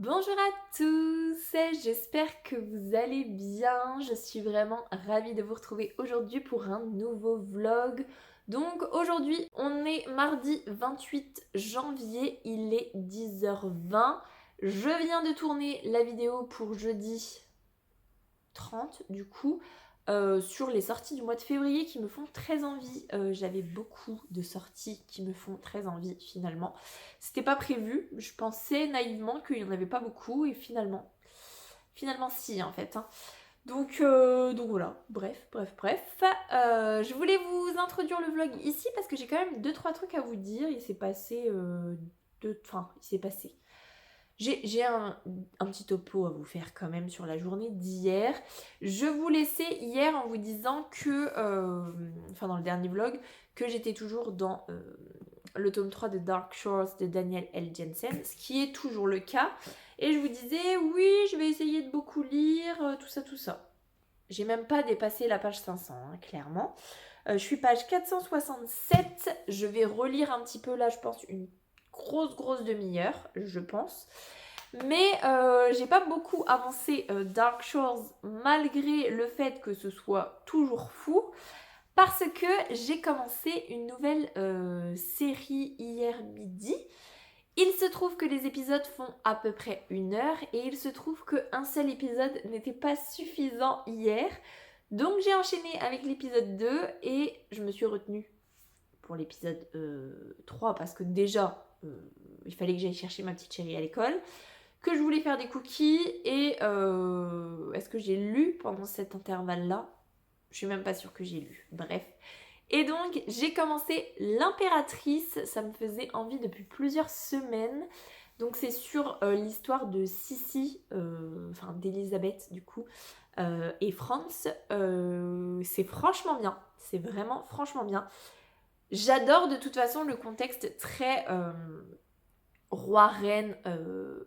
Bonjour à tous, j'espère que vous allez bien. Je suis vraiment ravie de vous retrouver aujourd'hui pour un nouveau vlog. Donc aujourd'hui, on est mardi 28 janvier, il est 10h20. Je viens de tourner la vidéo pour jeudi 30 du coup. Sur les sorties du mois de février qui me font très envie. J'avais beaucoup de sorties qui me font très envie finalement. C'était pas prévu, je pensais naïvement qu'il n'y en avait pas beaucoup et finalement si en fait. Donc voilà, bref. Je voulais vous introduire le vlog ici parce que j'ai quand même 2-3 trucs à vous dire. Il s'est passé j'ai un petit topo à vous faire quand même sur la journée d'hier. Je vous laissais hier en vous disant que, dans le dernier vlog, que j'étais toujours dans le tome 3 de Dark Shores de Daniel L. Jensen, ce qui est toujours le cas. Et je vous disais, oui, je vais essayer de beaucoup lire, tout ça. J'ai même pas dépassé la page 500, hein, clairement. Je suis page 467. Je vais relire un petit peu là, je pense, une grosse demi-heure, je pense. Mais j'ai pas beaucoup avancé Dark Shores malgré le fait que ce soit toujours fou. Parce que j'ai commencé une nouvelle série hier midi. Il se trouve que les épisodes font à peu près 1 heure et il se trouve qu'un seul épisode n'était pas suffisant hier. Donc j'ai enchaîné avec l'épisode 2 et je me suis retenue pour l'épisode 3 parce que déjà il fallait que j'aille chercher ma petite chérie à l'école, que je voulais faire des cookies et est-ce que j'ai lu pendant cet intervalle-là? Je suis même pas sûre que j'ai lu. Bref. Et donc, j'ai commencé L'Impératrice. Ça me faisait envie depuis plusieurs semaines. Donc, c'est sur l'histoire de Sissi, d'Elisabeth du coup, et Franz. C'est franchement bien. C'est vraiment franchement bien. J'adore de toute façon le contexte très roi, reine,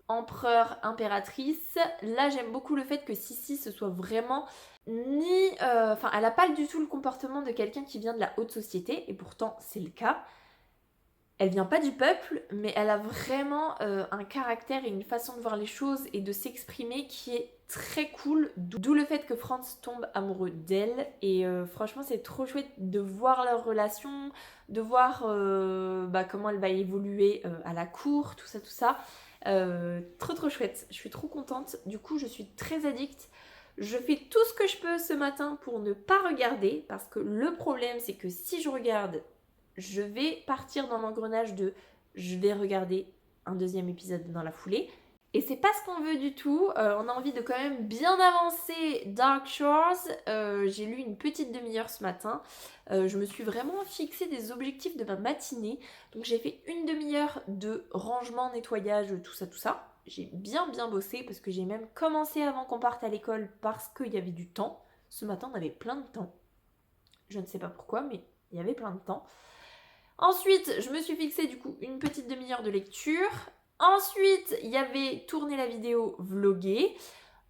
empereur, impératrice. Là, j'aime beaucoup le fait que Sissi ce soit vraiment elle n'a pas du tout le comportement de quelqu'un qui vient de la haute société, et pourtant c'est le cas. Elle vient pas du peuple, mais elle a vraiment un caractère et une façon de voir les choses et de s'exprimer qui est très cool. D'où le fait que Franz tombe amoureux d'elle. Et franchement, c'est trop chouette de voir leur relation, de voir comment elle va évoluer à la cour, tout ça. Trop chouette. Je suis trop contente. Du coup, je suis très addicte. Je fais tout ce que je peux ce matin pour ne pas regarder, parce que le problème, c'est que si je regarde, je vais partir dans l'engrenage de je vais regarder un deuxième épisode dans la foulée. Et c'est pas ce qu'on veut du tout. On a envie de quand même bien avancer Dark Shores. J'ai lu une petite demi-heure ce matin. Je me suis vraiment fixé des objectifs de ma matinée. Donc j'ai fait une demi-heure de rangement, nettoyage, tout ça. J'ai bien bossé parce que j'ai même commencé avant qu'on parte à l'école parce qu'il y avait du temps. Ce matin, on avait plein de temps. Je ne sais pas pourquoi, mais il y avait plein de temps. Ensuite, je me suis fixé du coup une petite demi-heure de lecture. Ensuite, il y avait tourner la vidéo vloguer.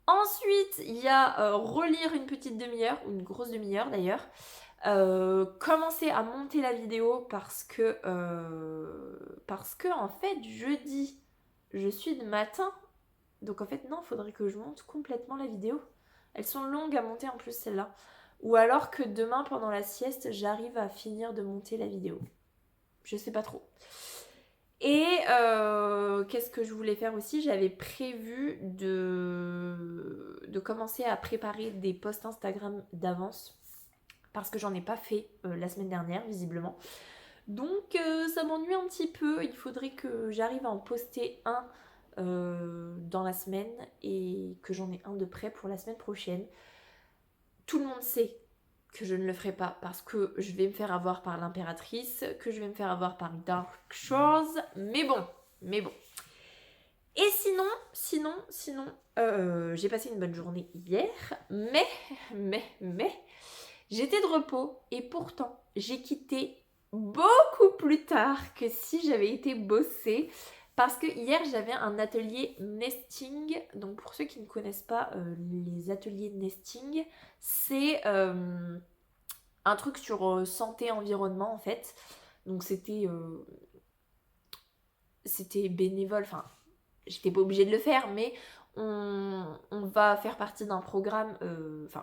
Ensuite, il y a relire une petite demi-heure, ou une grosse demi-heure d'ailleurs. Commencer à monter la vidéo parce que en fait, jeudi, je suis de matin. Donc en fait, non, il faudrait que je monte complètement la vidéo. Elles sont longues à monter en plus, celles-là. Ou alors que demain, pendant la sieste, j'arrive à finir de monter la vidéo. Je sais pas trop. Et qu'est-ce que je voulais faire aussi? J'avais prévu de commencer à préparer des posts Instagram d'avance parce que j'en ai pas fait la semaine dernière visiblement. Donc ça m'ennuie un petit peu. Il faudrait que j'arrive à en poster un dans la semaine et que j'en ai un de prêt pour la semaine prochaine. Tout le monde sait que je ne le ferai pas parce que je vais me faire avoir par l'impératrice, que je vais me faire avoir par Dark Shores, mais bon. Et sinon, j'ai passé une bonne journée hier, mais, j'étais de repos et pourtant, j'ai quitté beaucoup plus tard que si j'avais été bosser. Parce que hier j'avais un atelier nesting. Donc pour ceux qui ne connaissent pas les ateliers nesting, c'est un truc sur santé environnement en fait. Donc c'était bénévole, enfin j'étais pas obligée de le faire, mais on va faire partie d'un programme,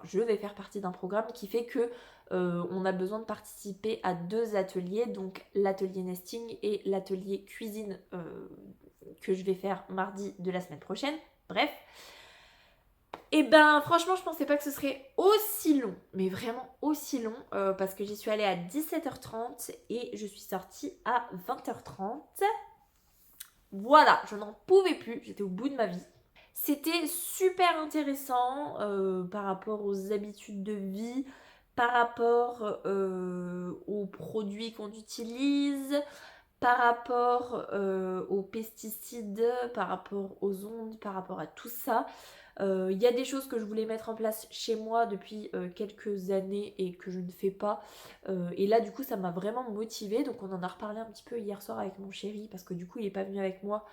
je vais faire partie d'un programme qui fait que on a besoin de participer à 2 ateliers, donc l'atelier nesting et l'atelier cuisine que je vais faire mardi de la semaine prochaine. Bref. Et ben franchement je pensais pas que ce serait aussi long, mais vraiment aussi long, parce que j'y suis allée à 17h30 et je suis sortie à 20h30. Voilà, je n'en pouvais plus, j'étais au bout de ma vie. C'était super intéressant par rapport aux habitudes de vie, par rapport aux produits qu'on utilise, par rapport aux pesticides, par rapport aux ondes, par rapport à tout ça. Il y a des choses que je voulais mettre en place chez moi depuis quelques années et que je ne fais pas. Et là, du coup, ça m'a vraiment motivée. Donc, on en a reparlé un petit peu hier soir avec mon chéri parce que du coup, il n'est pas venu avec moi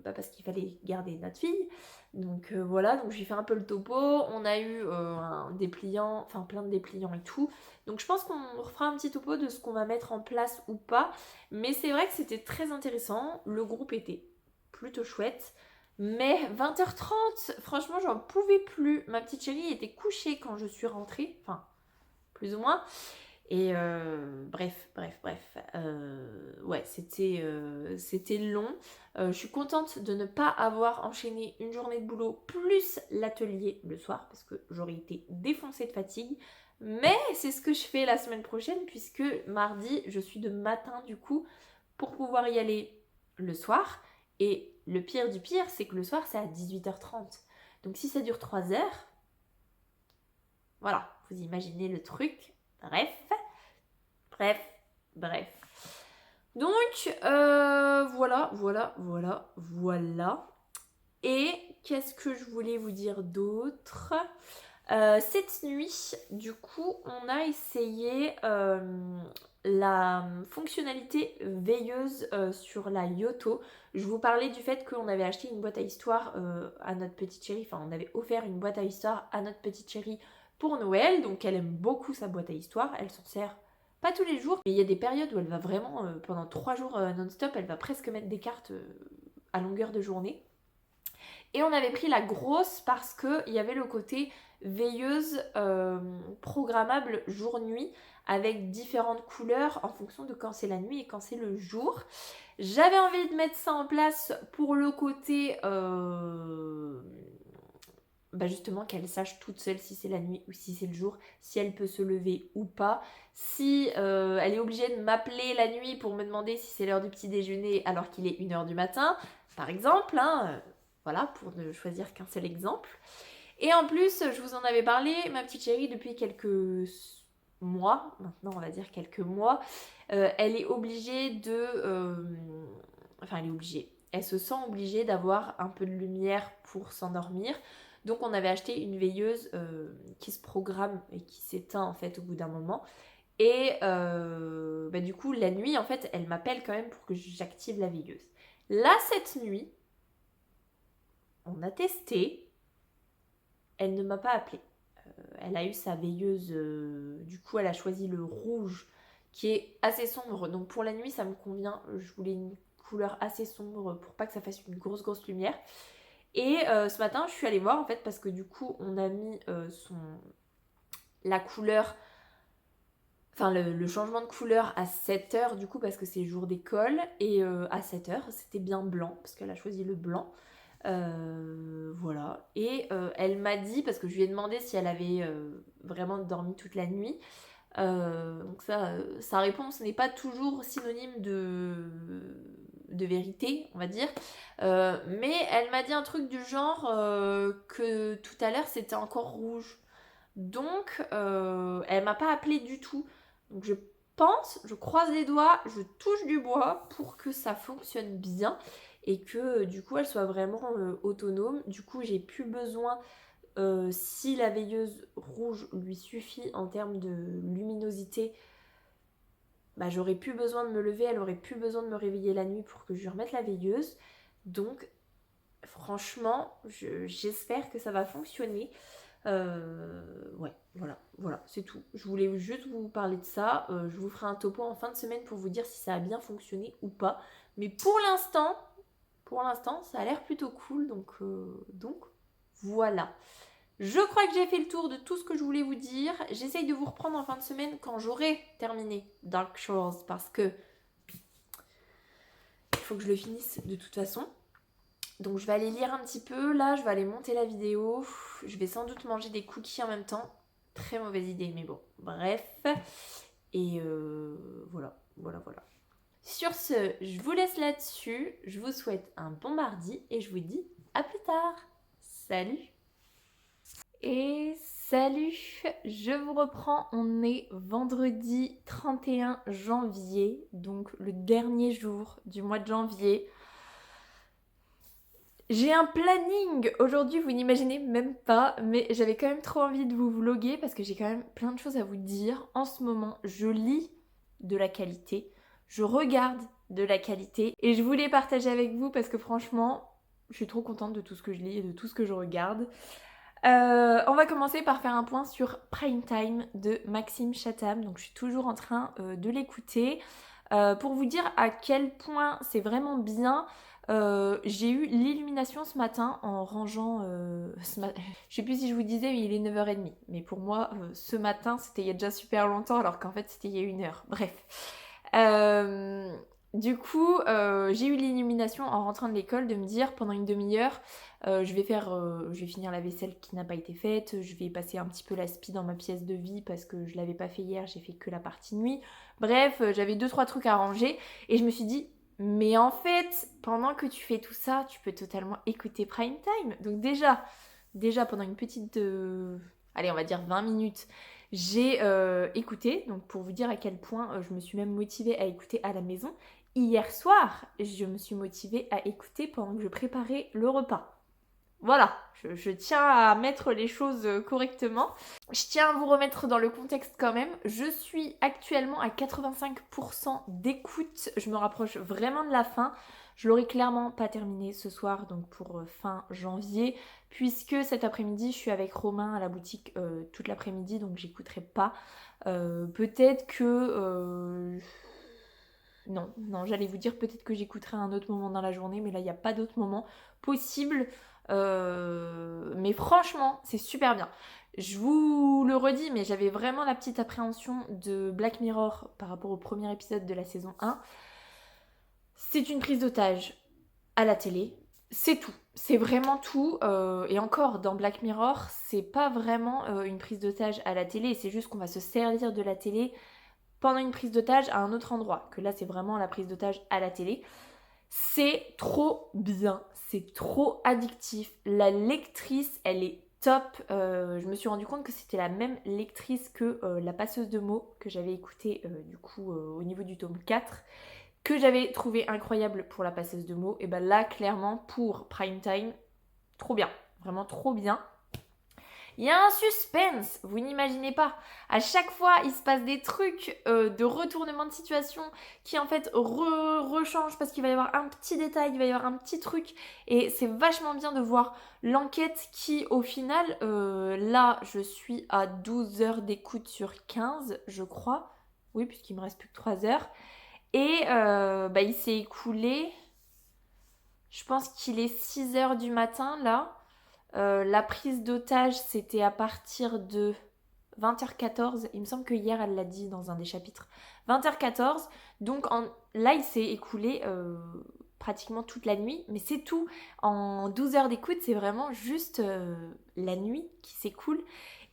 parce qu'il fallait garder notre fille. Donc voilà, donc j'ai fait un peu le topo. On a eu un dépliant, enfin plein de dépliants et tout. Donc je pense qu'on refera un petit topo de ce qu'on va mettre en place ou pas. Mais c'est vrai que c'était très intéressant. Le groupe était plutôt chouette. Mais 20h30, franchement, j'en pouvais plus. Ma petite chérie était couchée quand je suis rentrée. Enfin, plus ou moins. Et bref. Ouais, c'était long. Je suis contente de ne pas avoir enchaîné une journée de boulot plus l'atelier le soir parce que j'aurais été défoncée de fatigue. Mais c'est ce que je fais la semaine prochaine puisque mardi, je suis de matin du coup pour pouvoir y aller le soir. Et le pire du pire, c'est que le soir, c'est à 18h30. Donc si ça dure 3 heures, voilà, vous imaginez le truc. Bref. Donc, voilà. Et qu'est-ce que je voulais vous dire d'autre ? Cette nuit, du coup, on a essayé la fonctionnalité veilleuse sur la Yoto. Je vous parlais du fait qu'on avait acheté une boîte à histoire à notre petite chérie, enfin on avait offert une boîte à histoire à notre petite chérie pour Noël, donc elle aime beaucoup sa boîte à histoire, elle s'en sert pas tous les jours, mais il y a des périodes où elle va vraiment, pendant 3 jours non-stop, elle va presque mettre des cartes à longueur de journée. Et on avait pris la grosse parce qu'il y avait le côté veilleuse programmable jour-nuit avec différentes couleurs en fonction de quand c'est la nuit et quand c'est le jour. J'avais envie de mettre ça en place pour le côté justement qu'elle sache toute seule si c'est la nuit ou si c'est le jour, si elle peut se lever ou pas, si elle est obligée de m'appeler la nuit pour me demander si c'est l'heure du petit déjeuner alors qu'il est 1h du matin, par exemple, hein, voilà, pour ne choisir qu'un seul exemple. Et en plus, je vous en avais parlé, ma petite chérie, depuis quelques mois, maintenant on va dire quelques mois, elle est obligée de... elle est obligée. Elle se sent obligée d'avoir un peu de lumière pour s'endormir. Donc on avait acheté une veilleuse qui se programme et qui s'éteint en fait au bout d'un moment. Et du coup, la nuit, en fait, elle m'appelle quand même pour que j'active la veilleuse. Là, cette nuit, on a testé. Elle ne m'a pas appelée. Elle a eu sa veilleuse, du coup elle a choisi le rouge qui est assez sombre, donc pour la nuit ça me convient, je voulais une couleur assez sombre pour pas que ça fasse une grosse lumière. Et ce matin je suis allée voir en fait parce que du coup on a mis la couleur, enfin le changement de couleur à 7h du coup parce que c'est jour d'école, et à 7h c'était bien blanc parce qu'elle a choisi le blanc. Voilà. Et elle m'a dit, parce que je lui ai demandé si elle avait vraiment dormi toute la nuit, donc ça, sa réponse n'est pas toujours synonyme de vérité, on va dire, mais elle m'a dit un truc du genre que tout à l'heure c'était encore rouge, donc elle m'a pas appelé du tout, donc je croise les doigts, je touche du bois pour que ça fonctionne bien et que du coup elle soit vraiment autonome. Du coup j'ai plus besoin, si la veilleuse rouge lui suffit en termes de luminosité, j'aurais plus besoin de me lever, elle aurait plus besoin de me réveiller la nuit pour que je lui remette la veilleuse. Donc franchement j'espère que ça va fonctionner. Ouais, voilà, c'est tout. Je voulais juste vous parler de ça. Je vous ferai un topo en fin de semaine pour vous dire si ça a bien fonctionné ou pas. Mais pour l'instant, pour l'instant, ça a l'air plutôt cool, donc voilà. Je crois que j'ai fait le tour de tout ce que je voulais vous dire. J'essaye de vous reprendre en fin de semaine quand j'aurai terminé Dark Shores, parce que il faut que je le finisse de toute façon. Donc je vais aller lire un petit peu, là je vais aller monter la vidéo, je vais sans doute manger des cookies en même temps. Très mauvaise idée, mais bon, bref. Et voilà. Sur ce, je vous laisse là-dessus, je vous souhaite un bon mardi et je vous dis à plus tard. Salut! Et salut! Je vous reprends, on est vendredi 31 janvier, donc le dernier jour du mois de janvier. J'ai un planning aujourd'hui, vous n'imaginez même pas, mais j'avais quand même trop envie de vous vlogger parce que j'ai quand même plein de choses à vous dire. En ce moment, je lis de la qualité, je regarde de la qualité et je voulais partager avec vous parce que franchement, je suis trop contente de tout ce que je lis et de tout ce que je regarde. On va commencer par faire un point sur Prime Time de Maxime Chatham. Donc je suis toujours en train de l'écouter. Pour vous dire à quel point c'est vraiment bien, j'ai eu l'illumination ce matin en rangeant... Je sais plus si je vous disais, mais il est 9h30. Mais pour moi, ce matin, c'était il y a déjà super longtemps, alors qu'en fait, c'était il y a 1 heure. Bref. Du coup, j'ai eu l'illumination en rentrant de l'école de me dire pendant une demi-heure, je vais finir la vaisselle qui n'a pas été faite, je vais passer un petit peu l'aspi dans ma pièce de vie parce que je l'avais pas fait hier, j'ai fait que la partie nuit. Bref, j'avais 2-3 trucs à ranger et je me suis dit, mais en fait, pendant que tu fais tout ça, tu peux totalement écouter Prime Time. Donc déjà pendant une petite, allez, on va dire 20 minutes, j'ai écouté, donc pour vous dire à quel point je me suis même motivée à écouter à la maison. Hier soir, je me suis motivée à écouter pendant que je préparais le repas. Voilà, je tiens à mettre les choses correctement. Je tiens à vous remettre dans le contexte quand même. Je suis actuellement à 85% d'écoute. Je me rapproche vraiment de la fin. Je l'aurai clairement pas terminé ce soir, donc pour fin janvier, puisque cet après-midi, je suis avec Romain à la boutique toute l'après-midi, donc j'écouterai pas. Peut-être que... Non, j'allais vous dire peut-être que j'écouterai à un autre moment dans la journée, mais là, il n'y a pas d'autre moment possible. Mais franchement, c'est super bien. Je vous le redis, mais j'avais vraiment la petite appréhension de Black Mirror par rapport au premier épisode de la saison 1. C'est une prise d'otage à la télé. C'est tout. C'est vraiment tout. Et encore, dans Black Mirror, c'est pas vraiment une prise d'otage à la télé. C'est juste qu'on va se servir de la télé pendant une prise d'otage à un autre endroit. Que là, c'est vraiment la prise d'otage à la télé. C'est trop bien. C'est trop addictif. La lectrice, elle est top. Je me suis rendu compte que c'était la même lectrice que La passeuse de mots que j'avais écoutée du coup au niveau du tome 4. Que j'avais trouvé incroyable pour La passeuse de mots. Et ben là, clairement, pour Prime Time, trop bien. Vraiment trop bien. Il y a un suspense, vous n'imaginez pas. À chaque fois, il se passe des trucs de retournement de situation qui en fait rechangent parce qu'il va y avoir un petit détail, il va y avoir un petit truc. Et c'est vachement bien de voir l'enquête qui, au final, là, je suis à 12 heures d'écoute sur 15, je crois. Oui, puisqu'il me reste plus que 3 heures. Et il s'est écoulé, je pense qu'il est 6 heures du matin, là. La prise d'otage, c'était à partir de 20h14. Il me semble que hier, elle l'a dit dans un des chapitres. 20h14. Donc là, il s'est écoulé pratiquement toute la nuit. Mais c'est tout. En 12 heures d'écoute, c'est vraiment juste la nuit qui s'écoule.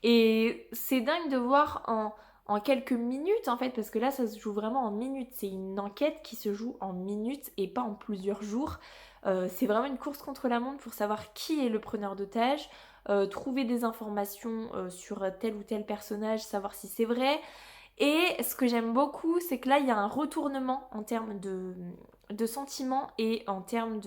Et c'est dingue de voir en quelques minutes, en fait. Parce que là, ça se joue vraiment en minutes. C'est une enquête qui se joue en minutes et pas en plusieurs jours. C'est vraiment une course contre la montre pour savoir qui est le preneur d'otage, trouver des informations sur tel ou tel personnage, savoir si c'est vrai. Et ce que j'aime beaucoup, c'est que là, il y a un retournement en termes de sentiments et en termes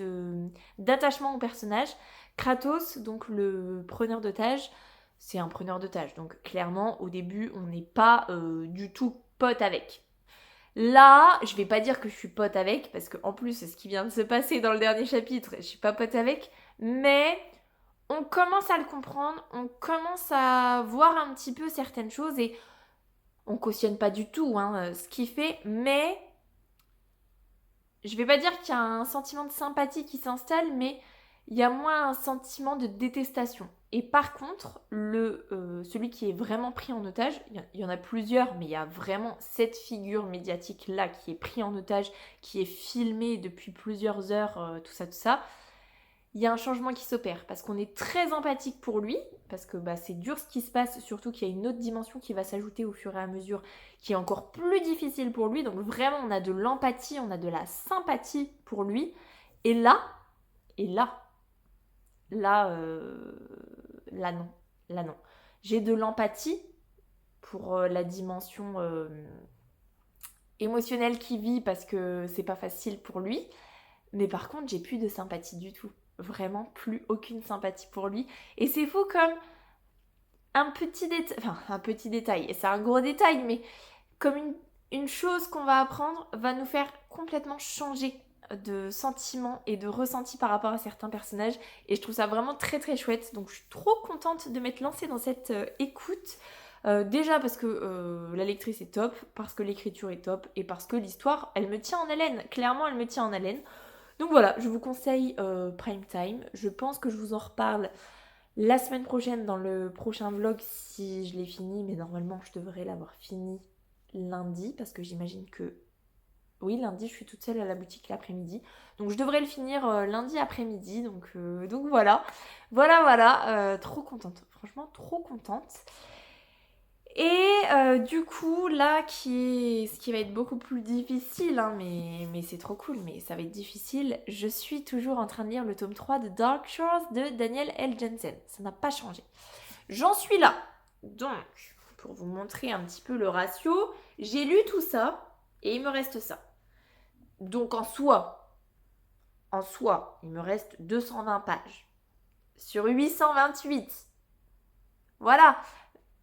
d'attachement au personnage. Kratos, donc le preneur d'otage, c'est un preneur d'otage. Donc clairement, au début, on n'est pas du tout pote avec. Là, je vais pas dire que je suis pote avec, parce qu'en plus, c'est ce qui vient de se passer dans le dernier chapitre, je suis pas pote avec, mais on commence à le comprendre, on commence à voir un petit peu certaines choses et on cautionne pas du tout ce qu'il fait, mais je vais pas dire qu'il y a un sentiment de sympathie qui s'installe, mais il y a moins un sentiment de détestation. Et par contre, celui qui est vraiment pris en otage, il y en a plusieurs, mais il y a vraiment cette figure médiatique-là qui est pris en otage, qui est filmée depuis plusieurs heures, tout ça. Il y a un changement qui s'opère parce qu'on est très empathique pour lui, parce que c'est dur ce qui se passe, surtout qu'il y a une autre dimension qui va s'ajouter au fur et à mesure, qui est encore plus difficile pour lui. Donc vraiment, on a de l'empathie, on a de la sympathie pour lui. Et là, là, non, là non. J'ai de l'empathie pour la dimension émotionnelle qu'il vit parce que c'est pas facile pour lui. Mais par contre, j'ai plus de sympathie du tout. Vraiment plus aucune sympathie pour lui. Et c'est fou comme un petit détail, et c'est un gros détail, mais comme une chose qu'on va apprendre va nous faire complètement changer de sentiments et de ressenti par rapport à certains personnages. Et je trouve ça vraiment très très chouette. Donc je suis trop contente de m'être lancée dans cette écoute. Déjà parce que la lectrice est top, parce que l'écriture est top, et parce que l'histoire, elle me tient en haleine. Clairement, elle me tient en haleine. Donc voilà, je vous conseille Prime Time. Je pense que je vous en reparle la semaine prochaine dans le prochain vlog si je l'ai fini. Mais normalement, je devrais l'avoir fini lundi parce que j'imagine que... Oui, lundi, je suis toute seule à la boutique l'après-midi. Donc je devrais le finir lundi après-midi. Donc voilà. Voilà. Trop contente. Franchement, trop contente. Et du coup, là, ce qui va être beaucoup plus difficile, hein, mais c'est trop cool, mais ça va être difficile, je suis toujours en train de lire le tome 3 de Dark Shores de Daniel L. Jensen. Ça n'a pas changé. J'en suis là. Donc, pour vous montrer un petit peu le ratio, j'ai lu tout ça et il me reste ça. Donc en soi, il me reste 220 pages. Sur 828. Voilà.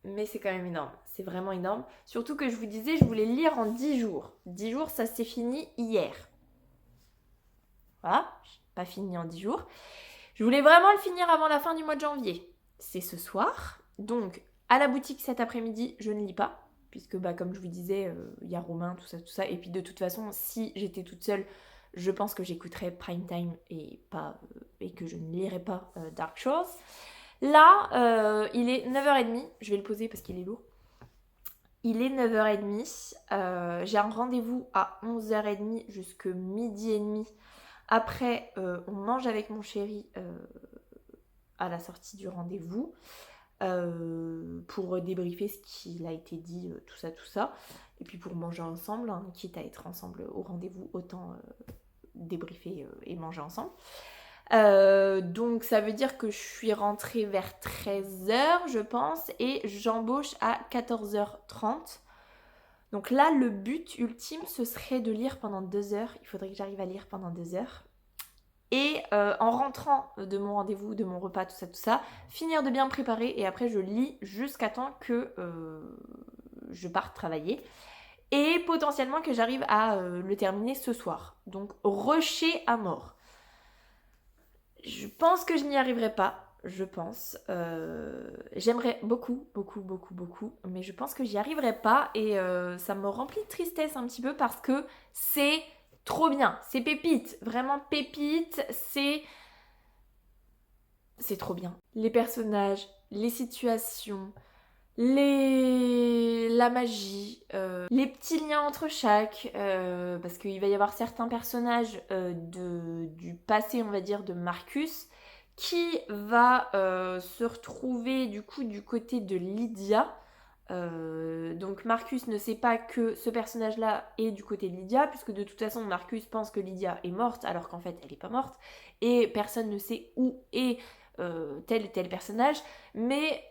Mais c'est quand même énorme. C'est vraiment énorme. Surtout que je vous disais, je voulais le lire en 10 jours. 10 jours, ça s'est fini hier. Voilà, pas fini en 10 jours. Je voulais vraiment le finir avant la fin du mois de janvier. C'est ce soir. Donc, à la boutique cet après-midi, je ne lis pas. Puisque, comme je vous disais, il y a Romain, tout ça. Et puis, de toute façon, si j'étais toute seule, je pense que j'écouterais Prime Time et que je ne lirais pas Dark Shores. Là, il est 9h30. Je vais le poser parce qu'il est lourd. Il est 9h30. J'ai un rendez-vous à 11h30 jusqu'à midi et demi. Après, on mange avec mon chéri à la sortie du rendez-vous pour débriefer ce qu'il a été dit, tout ça. Et puis pour manger ensemble, hein, quitte à être ensemble au rendez-vous, autant débriefer et manger ensemble. Donc ça veut dire que je suis rentrée vers 13h je pense et j'embauche à 14h30. Donc là le but ultime ce serait de lire pendant 2 heures. Il faudrait que j'arrive à lire pendant 2 heures. Et en rentrant de mon rendez-vous, de mon repas, tout ça, finir de bien me préparer et après je lis jusqu'à temps que je parte travailler. Et potentiellement que j'arrive à le terminer ce soir. Donc rusher à mort. Je pense que je n'y arriverai pas, je pense. J'aimerais beaucoup, mais je pense que j'y arriverai pas et ça me remplit de tristesse un petit peu parce que c'est trop bien. C'est pépite, vraiment pépite, c'est trop bien. Les personnages, les situations, la magie, les petits liens entre chaque, parce qu'il va y avoir certains personnages du passé, on va dire, de Marcus, qui va se retrouver du coup du côté de Lydia. Donc Marcus ne sait pas que ce personnage-là est du côté de Lydia, puisque de toute façon Marcus pense que Lydia est morte, alors qu'en fait elle n'est pas morte, et personne ne sait où est tel et tel personnage, mais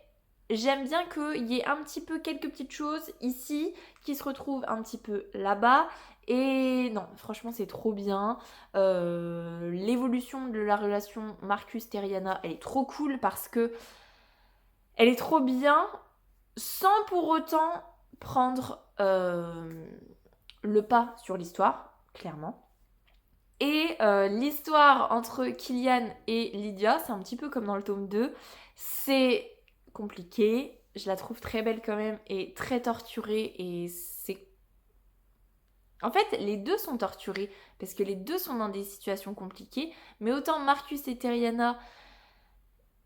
j'aime bien qu'il y ait un petit peu quelques petites choses ici qui se retrouvent un petit peu là-bas. Et non, franchement, c'est trop bien. L'évolution de la relation Marcus-Terriana, elle est trop cool parce que elle est trop bien sans pour autant prendre le pas sur l'histoire, clairement. Et l'histoire entre Killian et Lydia, c'est un petit peu comme dans le tome 2. C'est compliqué, je la trouve très belle quand même et très torturée et En fait, les deux sont torturés, parce que les deux sont dans des situations compliquées, mais autant Marcus et Terriana,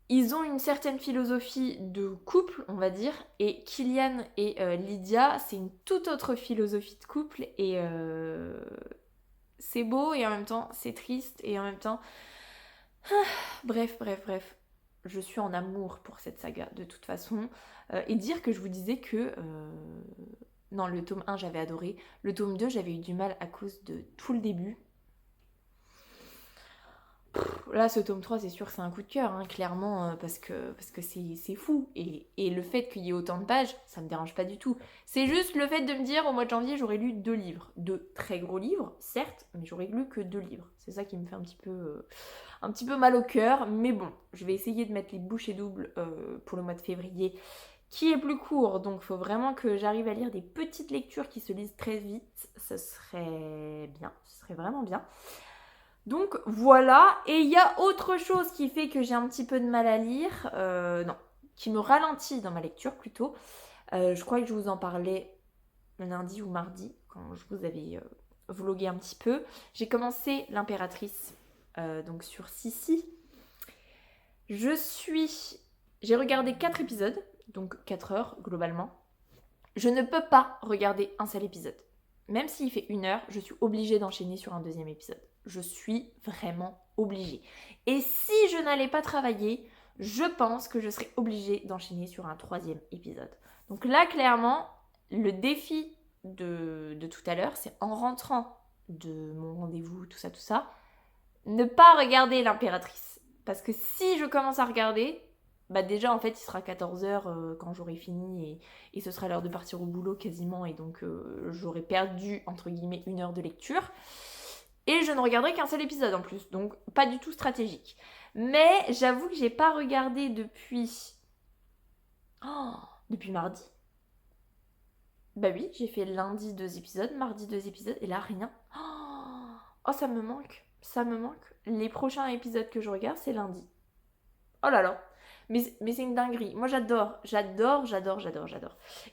ils ont une certaine philosophie de couple, on va dire, et Killian et Lydia, c'est une toute autre philosophie de couple, et c'est beau, et en même temps, c'est triste, et en même temps... Bref. Je suis en amour pour cette saga, de toute façon. Et dire que je vous disais que... Non, le tome 1, j'avais adoré. Le tome 2, j'avais eu du mal à cause de tout le début. Là, ce tome 3, c'est sûr que c'est un coup de cœur, hein, clairement, parce que c'est fou. Et le fait qu'il y ait autant de pages, ça me dérange pas du tout. C'est juste le fait de me dire, au mois de janvier, j'aurais lu 2 livres. 2 très gros livres, certes, mais j'aurais lu que 2 livres. C'est ça qui me fait un petit peu mal au cœur. Mais bon, je vais essayer de mettre les bouchées doubles pour le mois de février, qui est plus court. Donc, il faut vraiment que j'arrive à lire des petites lectures qui se lisent très vite. Ce serait bien, ce serait vraiment bien. Donc voilà, et il y a autre chose qui fait que j'ai un petit peu de mal à lire, non, qui me ralentit dans ma lecture plutôt. Je crois que je vous en parlais lundi ou mardi, quand je vous avais vlogué un petit peu. J'ai commencé L'Impératrice, donc sur Sissi. J'ai regardé 4 épisodes, donc 4 heures globalement. Je ne peux pas regarder un seul épisode. Même s'il fait 1 heure, je suis obligée d'enchaîner sur un 2e épisode. Je suis vraiment obligée. Et si je n'allais pas travailler, je pense que je serais obligée d'enchaîner sur un 3e épisode. Donc là, clairement, le défi de tout à l'heure, c'est en rentrant de mon rendez-vous, tout ça, ne pas regarder L'Impératrice. Parce que si je commence à regarder, bah déjà en fait il sera 14h quand j'aurai fini et ce sera l'heure de partir au boulot quasiment et donc j'aurai perdu entre guillemets 1 heure de lecture. Et je ne regarderai qu'un seul épisode en plus, donc pas du tout stratégique. Mais j'avoue que j'ai pas regardé depuis... depuis mardi. Bah oui, j'ai fait lundi 2 épisodes, mardi 2 épisodes, et là rien. Oh, ça me manque, ça me manque. Les prochains épisodes que je regarde, c'est lundi. Oh là là. Mais c'est une dinguerie. Moi j'adore.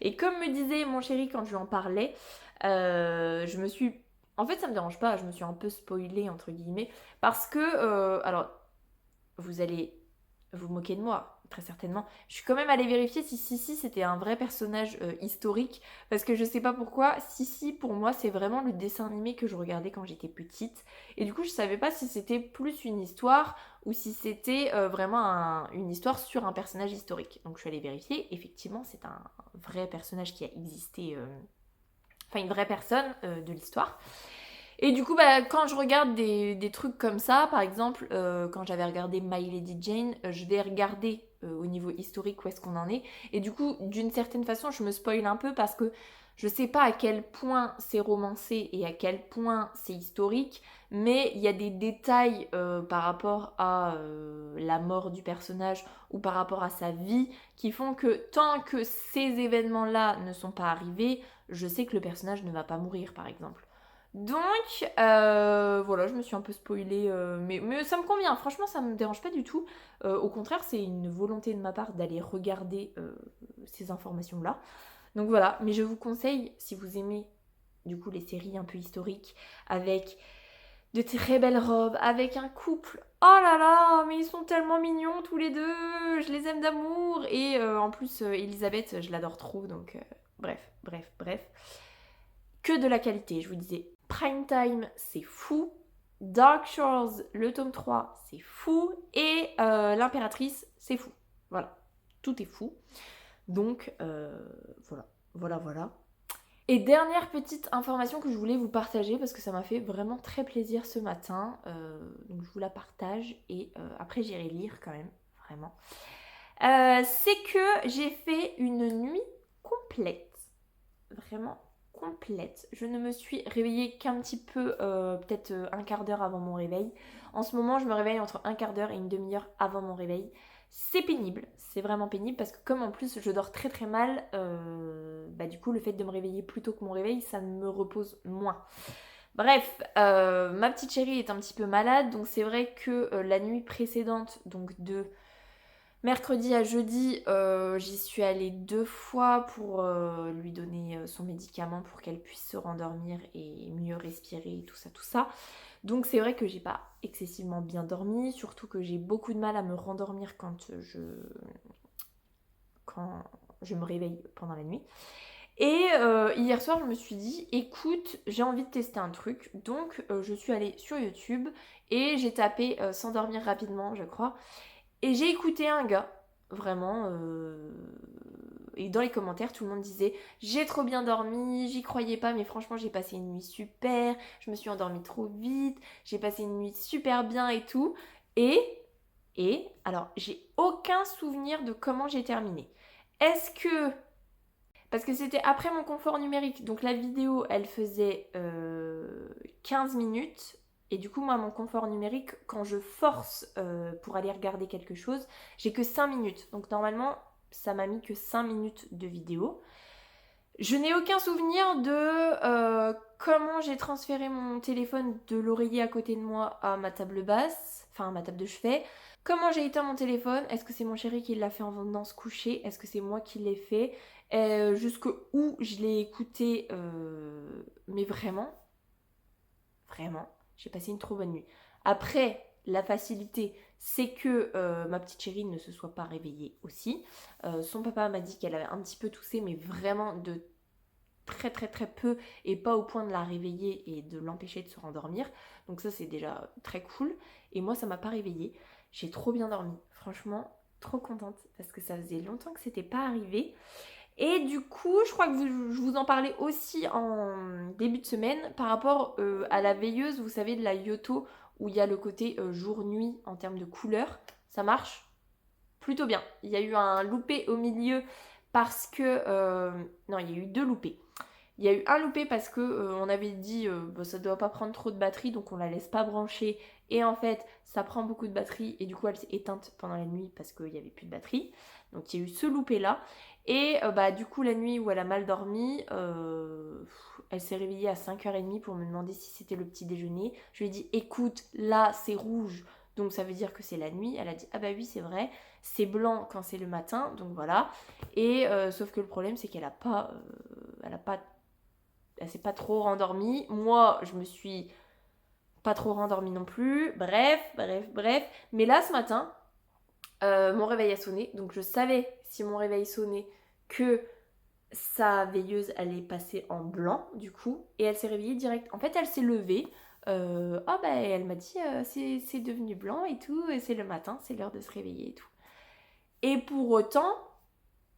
Et comme me disait mon chéri quand je lui en parlais, je me suis... En fait ça me dérange pas, je me suis un peu spoilée entre guillemets. Parce que... alors, vous allez vous moquer de moi, très certainement. Je suis quand même allée vérifier si Sissi c'était un vrai personnage historique. Parce que je sais pas pourquoi, Sissi pour moi c'est vraiment le dessin animé que je regardais quand j'étais petite. Et du coup je savais pas si c'était plus une histoire ou si c'était vraiment une histoire sur un personnage historique. Donc je suis allée vérifier, effectivement c'est un vrai personnage qui a existé, enfin une vraie personne de l'histoire. Et du coup, bah, quand je regarde des trucs comme ça, par exemple, quand j'avais regardé My Lady Jane, je vais regarder au niveau historique où est-ce qu'on en est. Et du coup, d'une certaine façon, je me spoil un peu parce que je sais pas à quel point c'est romancé et à quel point c'est historique, mais il y a des détails par rapport à la mort du personnage ou par rapport à sa vie qui font que tant que ces événements-là ne sont pas arrivés, je sais que le personnage ne va pas mourir, par exemple. Donc, voilà, je me suis un peu spoilée, mais ça me convient, franchement, ça me dérange pas du tout. Au contraire, c'est une volonté de ma part d'aller regarder ces informations-là. Donc voilà, mais je vous conseille, si vous aimez du coup les séries un peu historiques, avec de très belles robes, avec un couple. Oh là là, mais ils sont tellement mignons tous les deux, je les aime d'amour. Et en plus, Elisabeth, je l'adore trop, donc bref. Que de la qualité, je vous disais. Prime Time, c'est fou. Dark Shores, le tome 3, c'est fou. Et L'Impératrice, c'est fou. Voilà, tout est fou. Donc, voilà. Et dernière petite information que je voulais vous partager parce que ça m'a fait vraiment très plaisir ce matin. Donc je vous la partage et après j'irai lire quand même, vraiment. C'est que j'ai fait une nuit complète. Vraiment complète. Je ne me suis réveillée qu'un petit peu, peut-être un quart d'heure avant mon réveil. En ce moment, je me réveille entre un quart d'heure et une demi-heure avant mon réveil. C'est pénible, c'est vraiment pénible parce que comme en plus je dors très très mal, bah du coup le fait de me réveiller plus tôt que mon réveil, ça me repose moins. Bref, ma petite chérie est un petit peu malade, donc c'est vrai que la nuit précédente, donc de Mercredi à jeudi, j'y suis allée 2 fois pour lui donner son médicament pour qu'elle puisse se rendormir et mieux respirer et tout ça, tout ça. Donc c'est vrai que j'ai pas excessivement bien dormi, surtout que j'ai beaucoup de mal à me rendormir quand je me réveille pendant la nuit. Et hier soir, je me suis dit, écoute, j'ai envie de tester un truc. Donc je suis allée sur YouTube et j'ai tapé s'endormir rapidement, je crois. Et j'ai écouté un gars, vraiment, et dans les commentaires, tout le monde disait j'ai trop bien dormi, j'y croyais pas, mais franchement, j'ai passé une nuit super, je me suis endormie trop vite, j'ai passé une nuit super bien et tout. Et, alors, j'ai aucun souvenir de comment j'ai terminé. Est-ce que. Parce que c'était après mon confort numérique, donc la vidéo, elle faisait 15 minutes. Et du coup, moi, mon confort numérique, quand je force pour aller regarder quelque chose, j'ai que 5 minutes. Donc normalement, ça m'a mis que 5 minutes de vidéo. Je n'ai aucun souvenir de comment j'ai transféré mon téléphone de l'oreiller à côté de moi à ma table basse, enfin à ma table de chevet. Comment j'ai éteint mon téléphone? Est-ce que c'est mon chéri qui l'a fait en venant se coucher? Est-ce que c'est moi qui l'ai fait? Jusqu'où je l'ai écouté? Mais vraiment, vraiment, j'ai passé une trop bonne nuit. Après, la facilité, c'est que ma petite chérie ne se soit pas réveillée aussi. Son papa m'a dit qu'elle avait un petit peu toussé, mais vraiment de très très très peu et pas au point de la réveiller et de l'empêcher de se rendormir. Donc ça c'est déjà très cool. Et moi ça m'a pas réveillée. J'ai trop bien dormi. Franchement, trop contente parce que ça faisait longtemps que c'était pas arrivé. Et du coup, je crois que je vous en parlais aussi en début de semaine par rapport à la veilleuse, vous savez, de la Yoto où il y a le côté jour-nuit en termes de couleur. Ça marche plutôt bien. Il y a eu un loupé au milieu parce que... non, il y a eu 2 loupés. Il y a eu un loupé parce que on avait dit bah, ça doit pas prendre trop de batterie donc on la laisse pas brancher et en fait ça prend beaucoup de batterie et du coup elle s'est éteinte pendant la nuit parce qu'il y avait plus de batterie. Donc il y a eu ce loupé là et bah du coup la nuit où elle a mal dormi, elle s'est réveillée à 5h30 pour me demander si c'était le petit déjeuner. Je lui ai dit écoute là c'est rouge donc ça veut dire que c'est la nuit. Elle a dit ah bah oui c'est vrai, c'est blanc quand c'est le matin donc voilà. Et sauf que le problème c'est qu'elle a pas elle s'est pas trop rendormie. Moi, je me suis pas trop rendormie non plus. Bref. Mais là, ce matin, mon réveil a sonné. Donc, je savais, si mon réveil sonnait, que sa veilleuse allait passer en blanc, du coup. Et elle s'est réveillée direct. En fait, elle s'est levée. Elle m'a dit, c'est devenu blanc et tout. Et c'est le matin, c'est l'heure de se réveiller et tout. Et pour autant,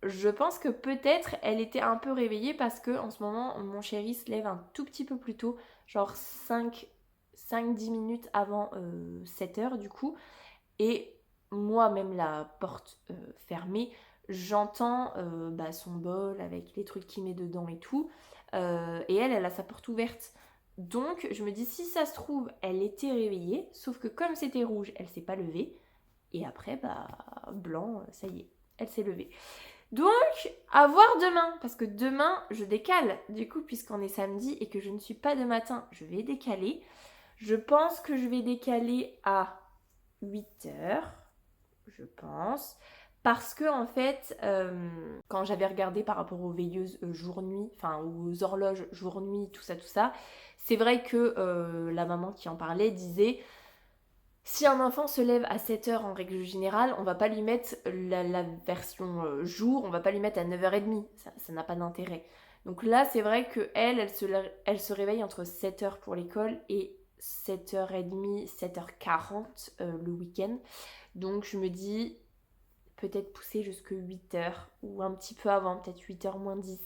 je pense que peut-être elle était un peu réveillée parce que en ce moment mon chéri se lève un tout petit peu plus tôt, genre 5-10 minutes avant 7h du coup. Et moi même la porte fermée, j'entends son bol avec les trucs qu'il met dedans et tout. Et elle a sa porte ouverte. Donc je me dis si ça se trouve elle était réveillée, sauf que comme c'était rouge elle s'est pas levée. Et après blanc, ça y est, elle s'est levée. Donc, à voir demain, parce que demain, je décale. Du coup, puisqu'on est samedi et que je ne suis pas de matin, je vais décaler. Je pense que je vais décaler à 8h, je pense. Parce que, en fait, quand j'avais regardé par rapport aux veilleuses jour-nuit, enfin aux horloges jour-nuit, tout ça, c'est vrai que la maman qui en parlait disait si un enfant se lève à 7h en règle générale, on va pas lui mettre la version jour, on va pas lui mettre à 9h30, ça n'a pas d'intérêt. Donc là, c'est vrai que elle se réveille entre 7h pour l'école et 7h30, 7h40 le week-end. Donc je me dis peut-être pousser jusque 8h ou un petit peu avant, peut-être 8h moins 10.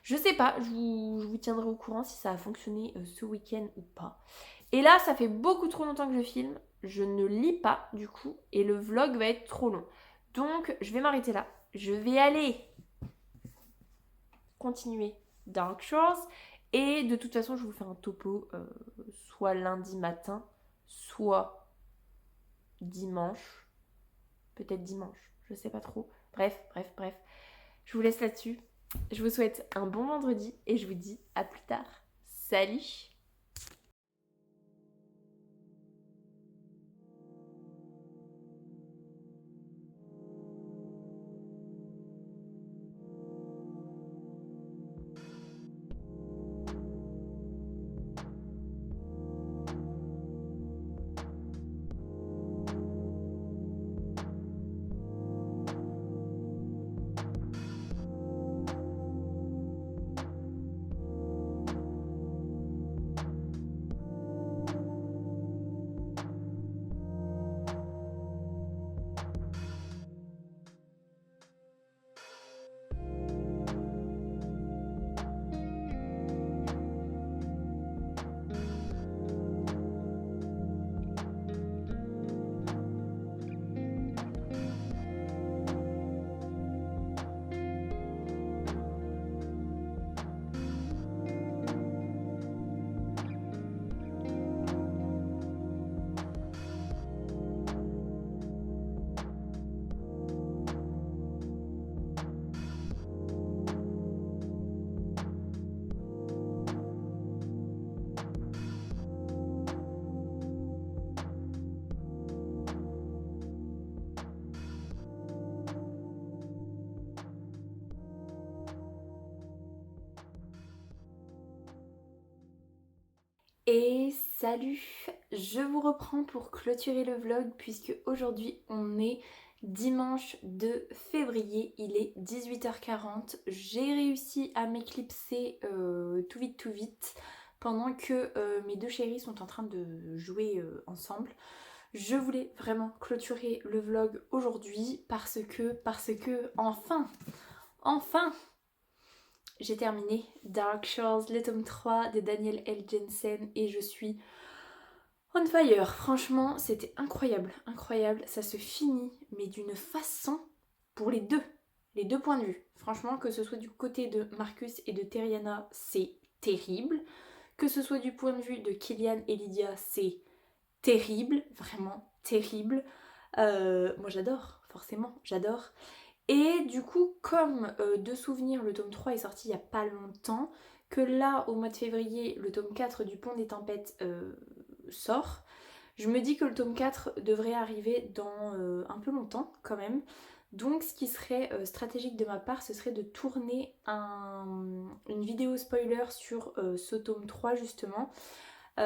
Je sais pas, je vous tiendrai au courant si ça a fonctionné ce week-end ou pas. Et là, ça fait beaucoup trop longtemps que je filme. Je ne lis pas du coup et le vlog va être trop long. Donc, je vais m'arrêter là. Je vais aller continuer Dark Shores. Et de toute façon, je vous fais un topo soit lundi matin, soit dimanche. Peut-être dimanche, je sais pas trop. Bref. Je vous laisse là-dessus. Je vous souhaite un bon vendredi et je vous dis à plus tard. Salut! Et salut, je vous reprends pour clôturer le vlog puisque aujourd'hui on est dimanche 2 février, il est 18h40. J'ai réussi à m'éclipser tout vite pendant que mes deux chéris sont en train de jouer ensemble. Je voulais vraiment clôturer le vlog aujourd'hui parce que enfin j'ai terminé Dark Shores, le tome 3 de Daniel L. Jensen et je suis on fire. Franchement, c'était incroyable, incroyable. Ça se finit, mais d'une façon pour les deux points de vue. Franchement, que ce soit du côté de Marcus et de Terriana, c'est terrible. Que ce soit du point de vue de Killian et Lydia, c'est terrible, vraiment terrible. Moi j'adore, forcément, j'adore. Et du coup, comme de souvenir, le tome 3 est sorti il n'y a pas longtemps, que là, au mois de février, le tome 4 du Pont des Tempêtes sort, je me dis que le tome 4 devrait arriver dans un peu longtemps quand même. Donc ce qui serait stratégique de ma part, ce serait de tourner une vidéo spoiler sur ce tome 3 justement. Je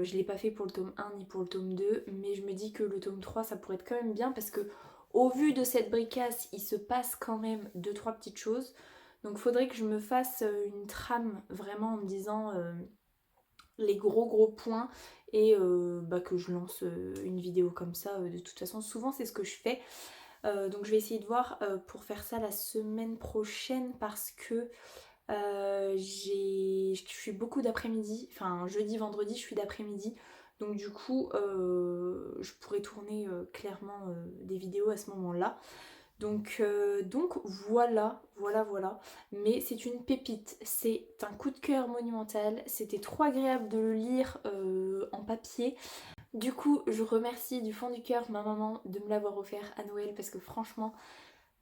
ne l'ai pas fait pour le tome 1 ni pour le tome 2, mais je me dis que le tome 3 ça pourrait être quand même bien parce que au vu de cette bricasse, il se passe quand même 2-3 petites choses. Donc faudrait que je me fasse une trame vraiment en me disant les gros points et que je lance une vidéo comme ça. De toute façon, souvent c'est ce que je fais. Donc je vais essayer de voir pour faire ça la semaine prochaine parce que je suis beaucoup d'après-midi, enfin jeudi, vendredi, je suis d'après-midi. Donc du coup, je pourrais tourner clairement des vidéos à ce moment-là. Donc voilà. Mais c'est une pépite, c'est un coup de cœur monumental. C'était trop agréable de le lire en papier. Du coup, je remercie du fond du cœur ma maman de me l'avoir offert à Noël parce que franchement,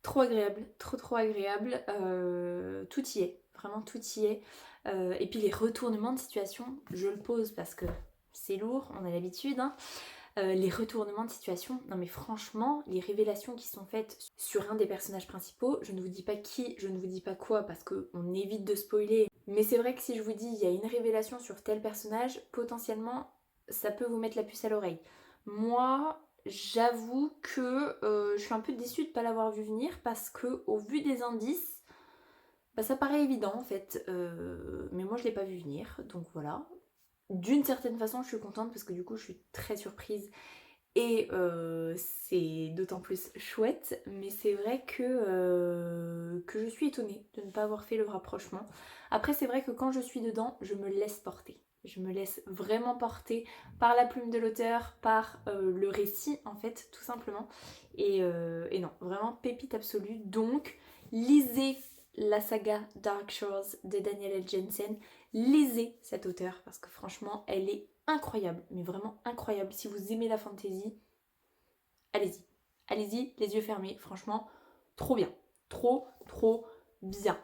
trop agréable, trop agréable. Tout y est, vraiment tout y est. Et puis les retournements de situation, je le pose parce que c'est lourd, on a l'habitude. Hein. Les retournements de situation, non mais franchement, les révélations qui sont faites sur un des personnages principaux, je ne vous dis pas qui, je ne vous dis pas quoi parce qu'on évite de spoiler. Mais c'est vrai que si je vous dis il y a une révélation sur tel personnage, potentiellement ça peut vous mettre la puce à l'oreille. Moi, j'avoue que je suis un peu déçue de ne pas l'avoir vu venir parce que au vu des indices, bah, ça paraît évident en fait. Mais moi je l'ai pas vu venir, donc voilà. D'une certaine façon, je suis contente parce que du coup, je suis très surprise et c'est d'autant plus chouette. Mais c'est vrai que je suis étonnée de ne pas avoir fait le rapprochement. Après, c'est vrai que quand je suis dedans, je me laisse porter. Je me laisse vraiment porter par la plume de l'auteur, par le récit en fait, tout simplement. Et non, vraiment pépite absolue. Donc, lisez la saga Dark Shores de Daniel L. Jensen. Lisez cette auteure parce que franchement, elle est incroyable, mais vraiment incroyable. Si vous aimez la fantasy, allez-y. Allez-y, les yeux fermés. Franchement, trop bien. Trop bien.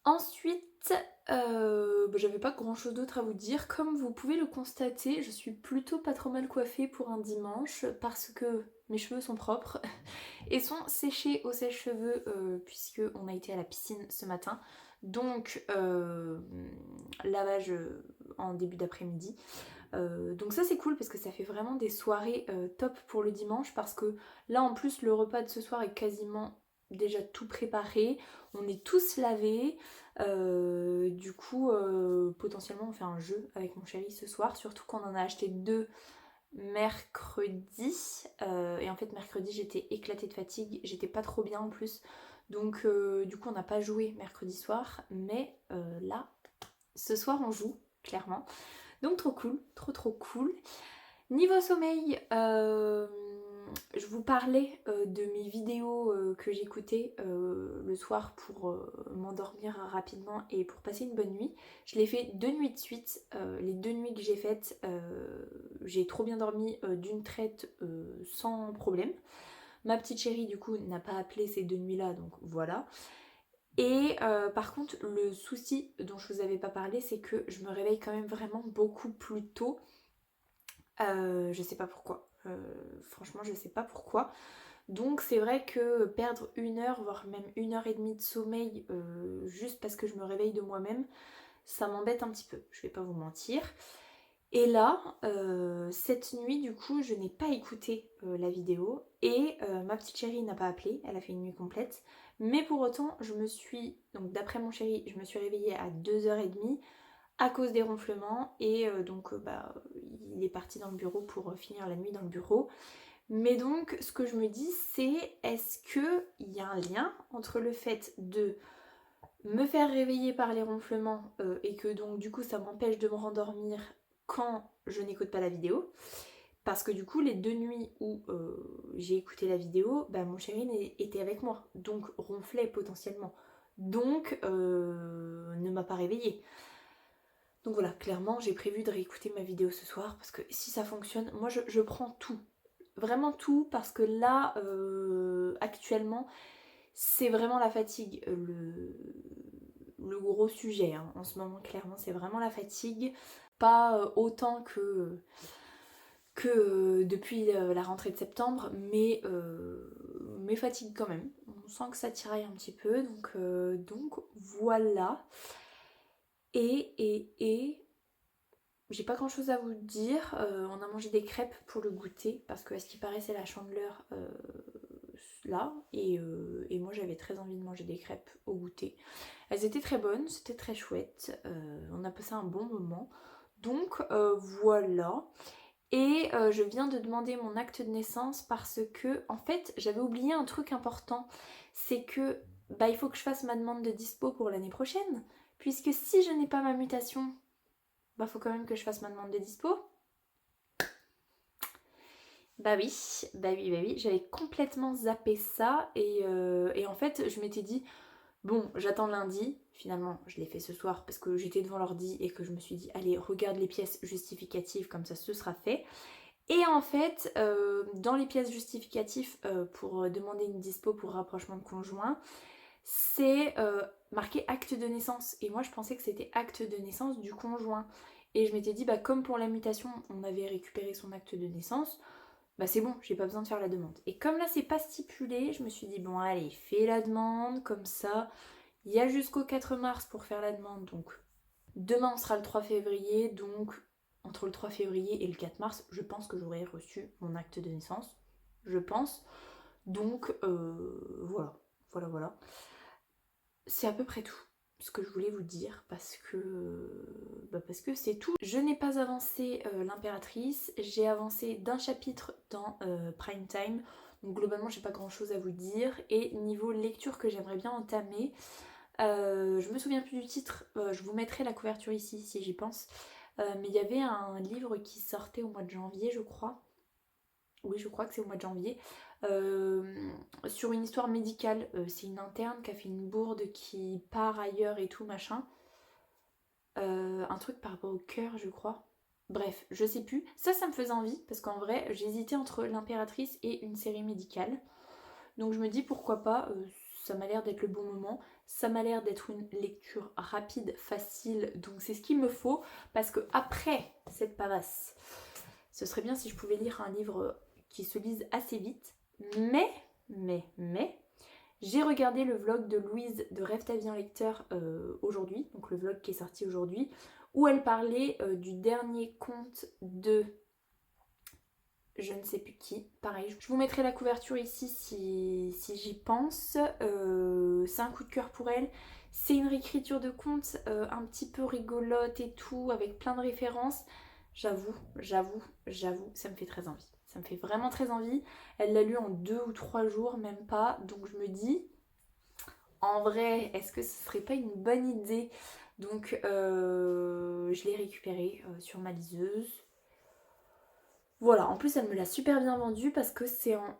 Ensuite, j'avais pas grand chose d'autre à vous dire. Comme vous pouvez le constater, je suis plutôt pas trop mal coiffée pour un dimanche parce que mes cheveux sont propres et sont séchés au sèche-cheveux puisque on a été à la piscine ce matin. Donc lavage en début d'après-midi. Donc ça c'est cool parce que ça fait vraiment des soirées top pour le dimanche parce que là en plus le repas de ce soir est quasiment déjà tout préparé, on est tous lavés, du coup potentiellement on fait un jeu avec mon chéri ce soir, surtout qu'on en a acheté deux mercredi, et en fait mercredi j'étais éclatée de fatigue, j'étais pas trop bien en plus, donc du coup on n'a pas joué mercredi soir, mais là ce soir on joue clairement, donc trop cool, trop cool. Niveau sommeil, je vous parlais de mes vidéos que j'écoutais le soir pour m'endormir rapidement et pour passer une bonne nuit. Je l'ai fait 2 nuits de suite. Les 2 nuits que j'ai faites, j'ai trop bien dormi d'une traite sans problème. Ma petite chérie du coup n'a pas appelé ces 2 nuits-là, donc voilà. Et par contre, le souci dont je vous avais pas parlé, c'est que je me réveille quand même vraiment beaucoup plus tôt. Je sais pas pourquoi. Franchement, je sais pas pourquoi. Donc c'est vrai que perdre 1 heure, voire même 1 heure et demie de sommeil juste parce que je me réveille de moi-même, ça m'embête un petit peu, je vais pas vous mentir. Et là, cette nuit, du coup, je n'ai pas écouté la vidéo et ma petite chérie n'a pas appelé, elle a fait une nuit complète. Mais pour autant, donc d'après mon chéri, je me suis réveillée à 2h30 à cause des ronflements et il est parti dans le bureau pour finir la nuit dans le bureau. Mais donc, ce que je me dis, c'est est-ce qu'il y a un lien entre le fait de me faire réveiller par les ronflements et que donc du coup ça m'empêche de me rendormir quand je n'écoute pas la vidéo, parce que du coup les 2 nuits où j'ai écouté la vidéo, mon chéri était avec moi, donc ronflait potentiellement, donc ne m'a pas réveillée. Donc voilà, clairement j'ai prévu de réécouter ma vidéo ce soir, parce que si ça fonctionne, moi je prends tout, vraiment tout, parce que là actuellement c'est vraiment la fatigue, le gros sujet hein. En ce moment clairement c'est vraiment la fatigue, pas autant que depuis la rentrée de septembre, mais fatigue quand même, on sent que ça tiraille un petit peu, donc voilà. Et j'ai pas grand chose à vous dire, on a mangé des crêpes pour le goûter, parce que à ce qui paraît c'est la Chandeleur là, et moi j'avais très envie de manger des crêpes au goûter. Elles étaient très bonnes, c'était très chouette, on a passé un bon moment, donc voilà. Et je viens de demander mon acte de naissance parce que en fait j'avais oublié un truc important, c'est que il faut que je fasse ma demande de dispo pour l'année prochaine, puisque si je n'ai pas ma mutation, faut quand même que je fasse ma demande de dispo. Bah oui, j'avais complètement zappé ça et en fait je m'étais dit bon j'attends lundi, finalement je l'ai fait ce soir parce que j'étais devant l'ordi et que je me suis dit allez regarde les pièces justificatives comme ça ce sera fait. Et en fait dans les pièces justificatives pour demander une dispo pour rapprochement de conjoint, c'est marqué acte de naissance et moi je pensais que c'était acte de naissance du conjoint et je m'étais dit comme pour la mutation on avait récupéré son acte de naissance, c'est bon, j'ai pas besoin de faire la demande. Et comme là c'est pas stipulé, je me suis dit bon allez, fais la demande, comme ça, il y a jusqu'au 4 mars pour faire la demande, donc demain on sera le 3 février, donc entre le 3 février et le 4 mars, je pense que j'aurai reçu mon acte de naissance, je pense. Donc voilà. C'est à peu près tout ce que je voulais vous dire parce que c'est tout. Je n'ai pas avancé l'impératrice, j'ai avancé d'un chapitre dans Prime Time, donc globalement j'ai pas grand chose à vous dire. Et niveau lecture que j'aimerais bien entamer, je me souviens plus du titre, je vous mettrai la couverture ici si j'y pense, mais il y avait un livre qui sortait au mois de janvier je crois. Oui, je crois que c'est au mois de janvier. Sur une histoire médicale. C'est une interne qui a fait une bourde qui part ailleurs et tout machin. Un truc par rapport au cœur, je crois. Bref, je sais plus. Ça me faisait envie parce qu'en vrai, j'hésitais entre l'impératrice et une série médicale. Donc je me dis pourquoi pas. Ça m'a l'air d'être le bon moment. Ça m'a l'air d'être une lecture rapide, facile. Donc c'est ce qu'il me faut parce que après cette pavasse, ce serait bien si je pouvais lire un livre qui se lise assez vite, mais, j'ai regardé le vlog de Louise de Rêve ta vie en lecteur aujourd'hui, donc le vlog qui est sorti aujourd'hui, où elle parlait du dernier conte de je ne sais plus qui, pareil, je vous mettrai la couverture ici si j'y pense, c'est un coup de cœur pour elle, c'est une réécriture de conte un petit peu rigolote et tout, avec plein de références. J'avoue, ça me fait très envie. Ça me fait vraiment très envie. Elle l'a lu en 2 ou 3 jours, même pas. Donc je me dis, en vrai, est-ce que ce serait pas une bonne idée? Donc je l'ai récupéré sur ma liseuse. Voilà, en plus elle me l'a super bien vendu parce que c'est en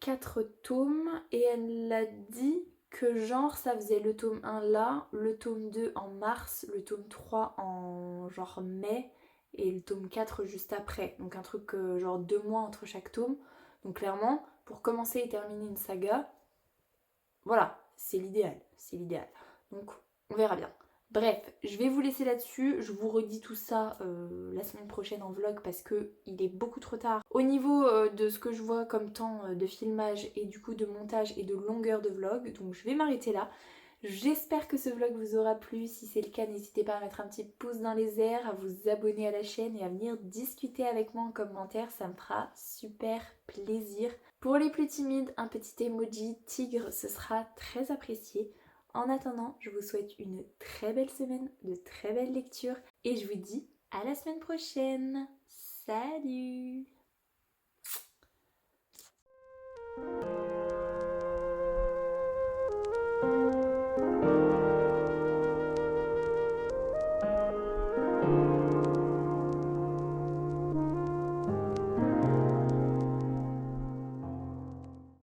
4 tomes. Et elle l'a dit que genre ça faisait le tome 1 là, le tome 2 en mars, le tome 3 en genre mai et le tome 4 juste après. Donc un truc genre 2 mois entre chaque tome. Donc clairement, pour commencer et terminer une saga, voilà, c'est l'idéal. Donc on verra bien. Bref, je vais vous laisser là-dessus. Je vous redis tout ça la semaine prochaine en vlog parce que il est beaucoup trop tard. Au niveau de ce que je vois comme temps de filmage et du coup de montage et de longueur de vlog. Donc je vais m'arrêter là. J'espère que ce vlog vous aura plu. Si c'est le cas, n'hésitez pas à mettre un petit pouce dans les airs, à vous abonner à la chaîne et à venir discuter avec moi en commentaire. Ça me fera super plaisir. Pour les plus timides, un petit emoji tigre, ce sera très apprécié. En attendant, je vous souhaite une très belle semaine, de très belles lectures et je vous dis à la semaine prochaine. Salut!